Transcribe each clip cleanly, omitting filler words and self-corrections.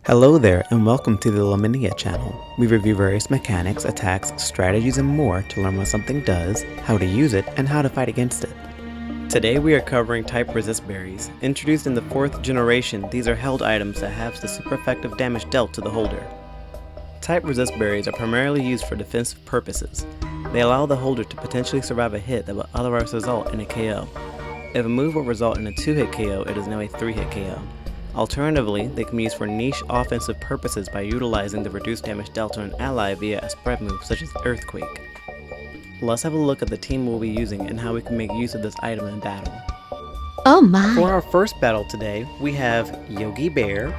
Hello there and welcome to the Liminia channel. We review various mechanics, attacks, strategies, and more to learn what something does, how to use it, and how to fight against it. Today we are covering type resist berries. Introduced in the 4th generation, these are held items that have the super effective damage dealt to the holder. Type resist berries are primarily used for defensive purposes. They allow the holder to potentially survive a hit that would otherwise result in a KO. If a move will result in a 2-hit KO, it is now a 3-hit KO. Alternatively, they can be used for niche offensive purposes by utilizing the reduced damage dealt to an ally via a spread move such as Earthquake. Let's have a look at the team we'll be using and how we can make use of this item in battle. Oh my! For our first battle today, we have Yogi Bear,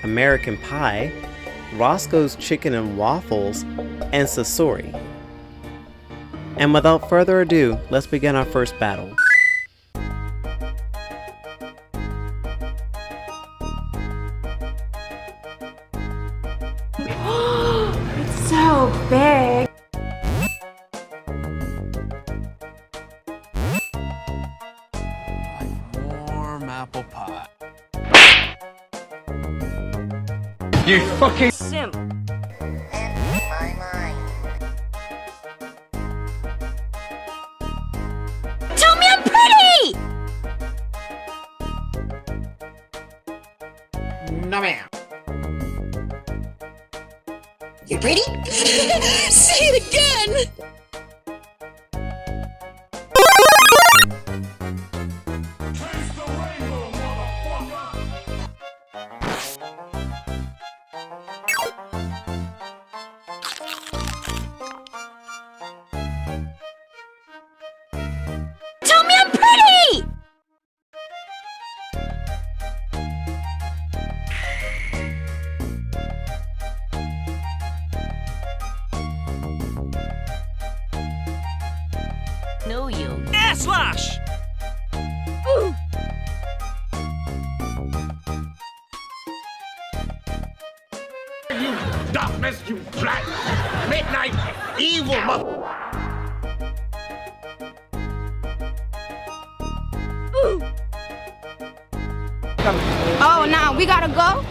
American Pie, Roscoe's Chicken and Waffles, and Sasori. And without further ado, let's begin our first battle. It's so big! Warm apple pie. You fucking Simp! My mind. Tell me I'm pretty! no ma'am. You pretty? Say it again! Tell me I'm pretty! Know you. Ass slash! Ooh. You darkness, you black midnight evil mother. Ooh. Oh, now we gotta go?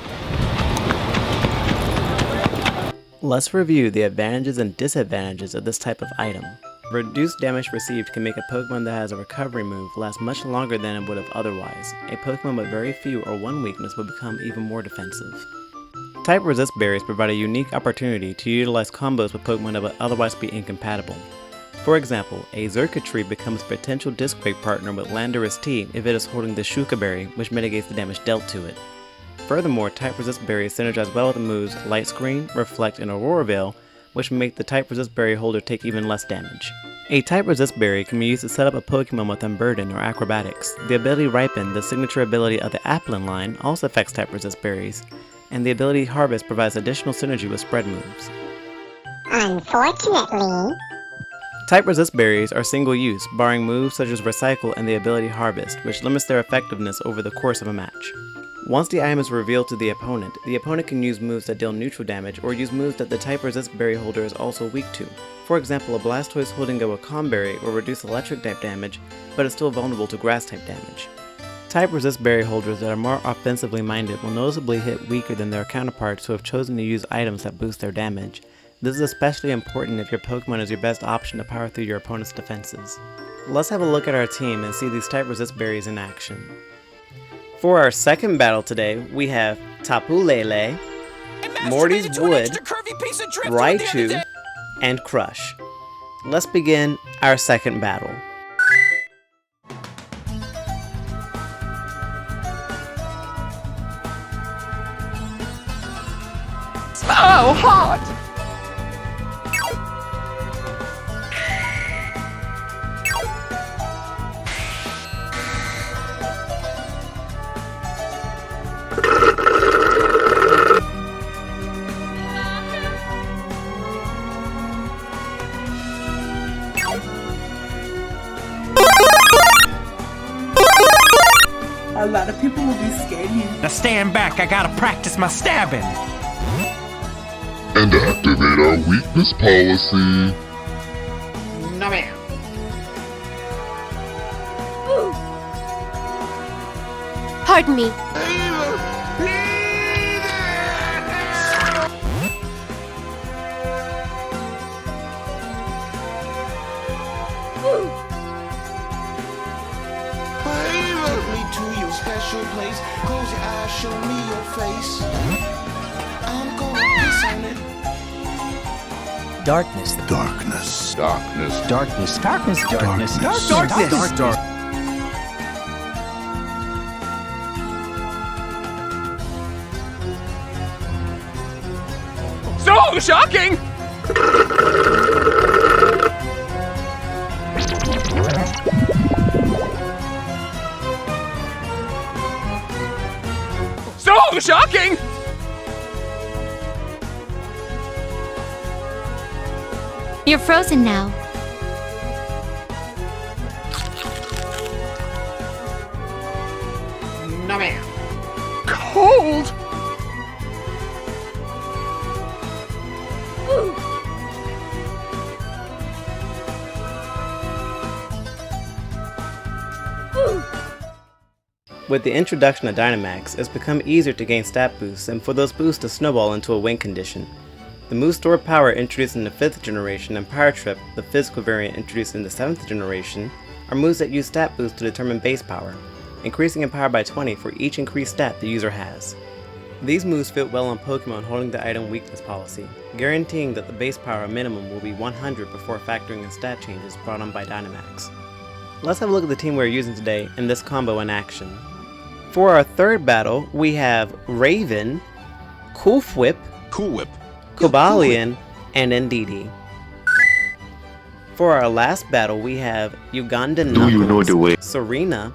Let's review the advantages and disadvantages of this type of item. Reduced damage received can make a Pokemon that has a recovery move last much longer than it would have otherwise. A Pokemon with very few or one weakness would become even more defensive. Type resist berries provide a unique opportunity to utilize combos with Pokemon that would otherwise be incompatible. For example, a Xurkitree becomes a potential discourage partner with Landorus T if it is holding the Shuka Berry, which mitigates the damage dealt to it. Furthermore, type resist berries synergize well with the moves Light Screen, Reflect, and Aurora Veil, which make the type resist berry holder take even less damage. A type resist berry can be used to set up a Pokemon with Unburden or Acrobatics. The ability Ripen, the signature ability of the Applin line, also affects type resist berries, and the ability Harvest provides additional synergy with spread moves. Unfortunately. Type resist berries are single use, barring moves such as Recycle and the ability Harvest, which limits their effectiveness over the course of a match. Once the item is revealed to the opponent can use moves that deal neutral damage or use moves that the type resist berry holder is also weak to. For example, a Blastoise holding a Wakam Berry will reduce electric type damage, but is still vulnerable to grass type damage. Type resist berry holders that are more offensively minded will noticeably hit weaker than their counterparts who have chosen to use items that boost their damage. This is especially important if your Pokemon is your best option to power through your opponent's defenses. Let's have a look at our team and see these type resist berries in action. For our second battle today, we have Tapu Lele, Morty's Wood, Raichu, and Crush. Let's begin our second battle. Oh, hot! A lot of people will be scared here. Now stand back, I gotta practice my stabbing. And activate our weakness policy. No ma'am. Pardon me. Darkness. Darkness. Darkness. Darkness. Darkness. Darkness. Darkness. Darkness. So shocking! So shocking! You're frozen now. No ma'am. Cold! With the introduction of Dynamax, it's become easier to gain stat boosts and for those boosts to snowball into a win condition. The move Stored Power introduced in the 5th generation and Power Trip, the physical variant introduced in the 7th generation, are moves that use stat boosts to determine base power, increasing in power by 20 for each increased stat the user has. These moves fit well on Pokemon holding the item weakness policy, guaranteeing that the base power minimum will be 100 before factoring in stat changes brought on by Dynamax. Let's have a look at the team we're using today and this combo in action. For our third battle, we have Raven, Cool Whip, Cobalion, and Ndidi. For our last battle, we have Ugandan Knuckles, Serena,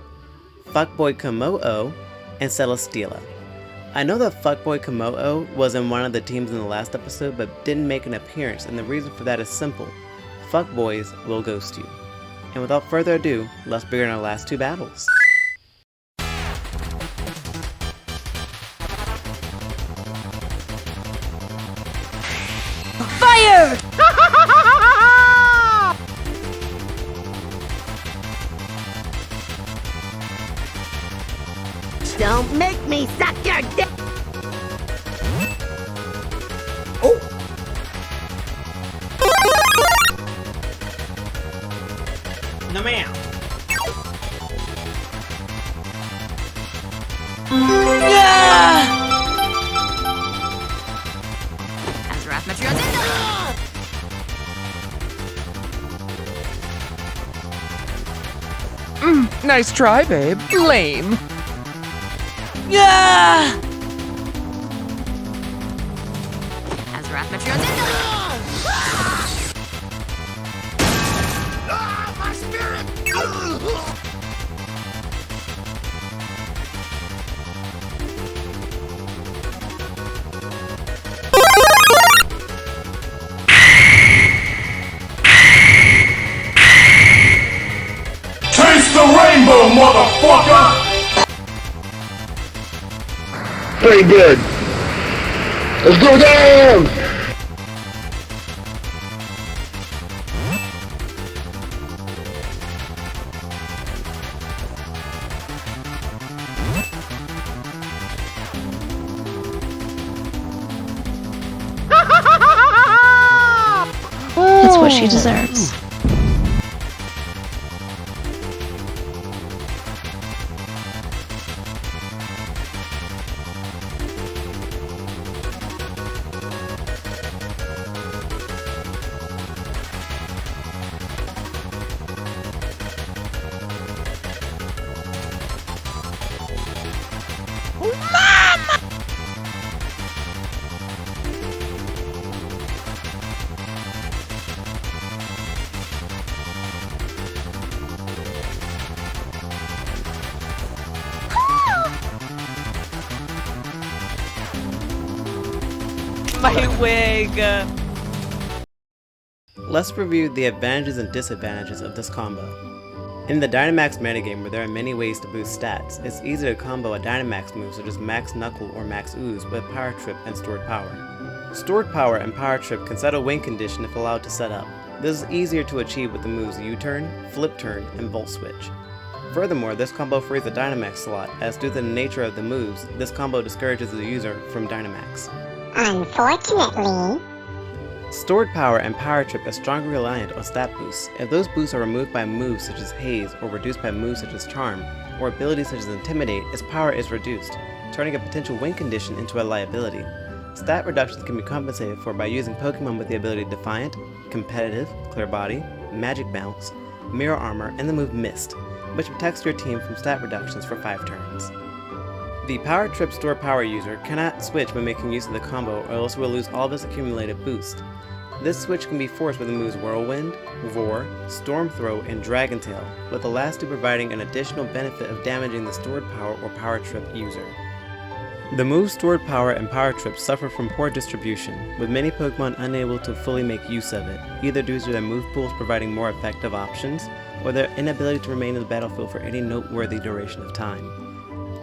Fuckboy Komodo, and Celesteela. I know that Fuckboy Komodo was in one of the teams in the last episode but didn't make an appearance, and the reason for that is simple. Fuckboys will ghost you. And without further ado, let's begin our last two battles. Fire! Don't make me suck your dick! No ma'am. As wrath materials in Nice try, babe. Lame. As wrath materials in My spirit! Taste the rainbow, motherfucker! Pretty good. Let's go down! It's what she deserves. My wig! Let's review the advantages and disadvantages of this combo. In the Dynamax metagame where there are many ways to boost stats, it's easy to combo a Dynamax move such as Max Knuckle or Max Ooze with Power Trip and Stored Power. Stored Power and Power Trip can set a win condition if allowed to set up. This is easier to achieve with the moves U-Turn, Flip Turn, and Volt Switch. Furthermore, this combo frees the Dynamax slot, as due to the nature of the moves, this combo discourages the user from Dynamax. Unfortunately, Stored Power and Power Trip are strongly reliant on stat boosts. If those boosts are removed by moves such as Haze or reduced by moves such as Charm, or abilities such as Intimidate, its power is reduced, turning a potential win condition into a liability. Stat reductions can be compensated for by using Pokemon with the ability Defiant, Competitive, Clear Body, Magic Bounce, Mirror Armor, and the move Mist, which protects your team from stat reductions for 5 turns. The Power Trip Store Power user cannot switch when making use of the combo or else will lose all of his accumulated boost. This switch can be forced with the moves Whirlwind, Vor, Storm Throw, and Dragon Tail, with the last two providing an additional benefit of damaging the Stored Power or Power Trip user. The moves Stored Power and Power Trip suffer from poor distribution, with many Pokemon unable to fully make use of it, either due to their move pools providing more effective options, or their inability to remain in the battlefield for any noteworthy duration of time.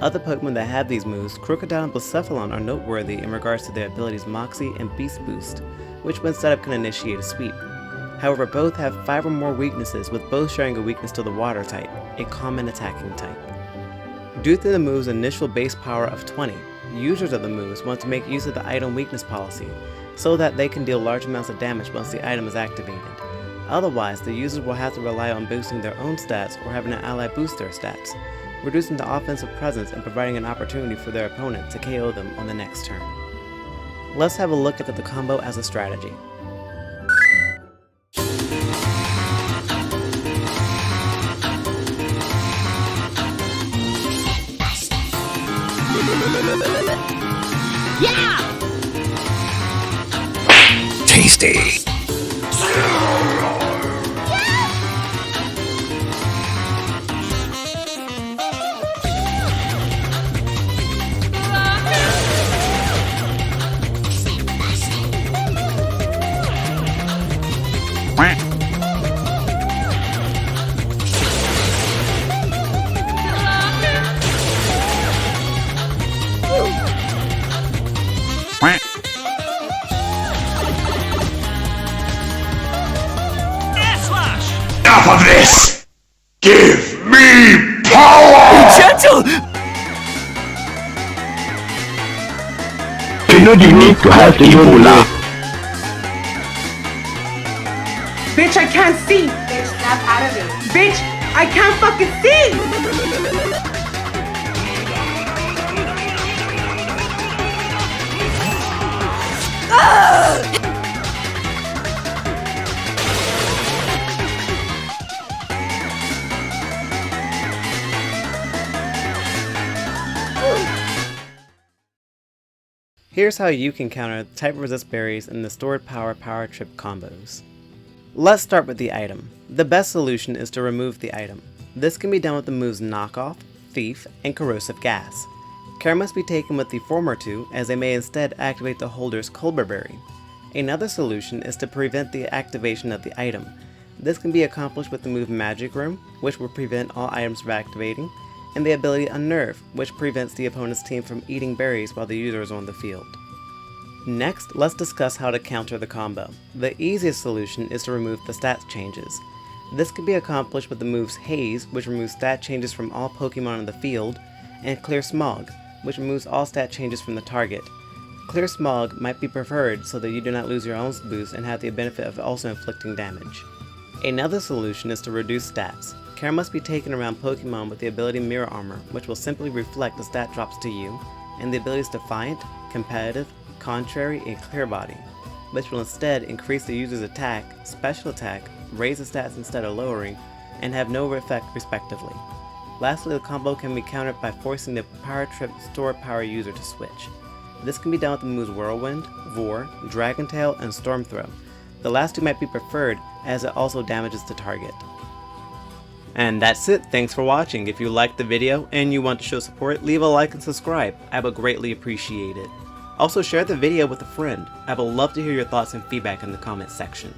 Other Pokemon that have these moves, Crocodile and Blacephalon, are noteworthy in regards to their abilities Moxie and Beast Boost, which when set up can initiate a sweep. However, both have 5 or more weaknesses, with both sharing a weakness to the Water type, a common attacking type. Due to the move's initial base power of 20, users of the moves want to make use of the item weakness policy, so that they can deal large amounts of damage once the item is activated. Otherwise, the users will have to rely on boosting their own stats or having an ally boost their stats, reducing the offensive presence and providing an opportunity for their opponent to KO them on the next turn. Let's have a look at the combo as a strategy. Yeah! Tasty. Enough of this! Give me power! Gentle! You know you need to have the Yola. Bitch, I can't see. Bitch, snap out of it. Bitch, I can't fucking see. Here's how you can counter the type resist berries in the Stored Power Power Trip combos. Let's start with the item. The best solution is to remove the item. This can be done with the moves Knockoff, Thief, and Corrosive Gas. Care must be taken with the former two, as they may instead activate the holder's Colbur Berry. Another solution is to prevent the activation of the item. This can be accomplished with the move Magic Room, which will prevent all items from activating, and the ability Unnerve, which prevents the opponent's team from eating berries while the user is on the field. Next, let's discuss how to counter the combo. The easiest solution is to remove the stats changes. This can be accomplished with the moves Haze, which removes stat changes from all Pokemon in the field, and Clear Smog, which removes all stat changes from the target. Clear Smog might be preferred so that you do not lose your own boost and have the benefit of also inflicting damage. Another solution is to reduce stats. Care must be taken around Pokemon with the ability Mirror Armor, which will simply reflect the stat drops to you, and the abilities Defiant, Competitive, Contrary, and Clear Body, which will instead increase the user's attack, special attack, raise the stats instead of lowering, and have no effect respectively. Lastly, the combo can be countered by forcing the Power Trip Store Power user to switch. This can be done with the moves Whirlwind, Vor, Dragon Tail, and Storm Throw. The last two might be preferred as it also damages the target. And that's it, thanks for watching. If you liked the video and you want to show support, leave a like and subscribe. I would greatly appreciate it. Also share the video with a friend. I would love to hear your thoughts and feedback in the comments section.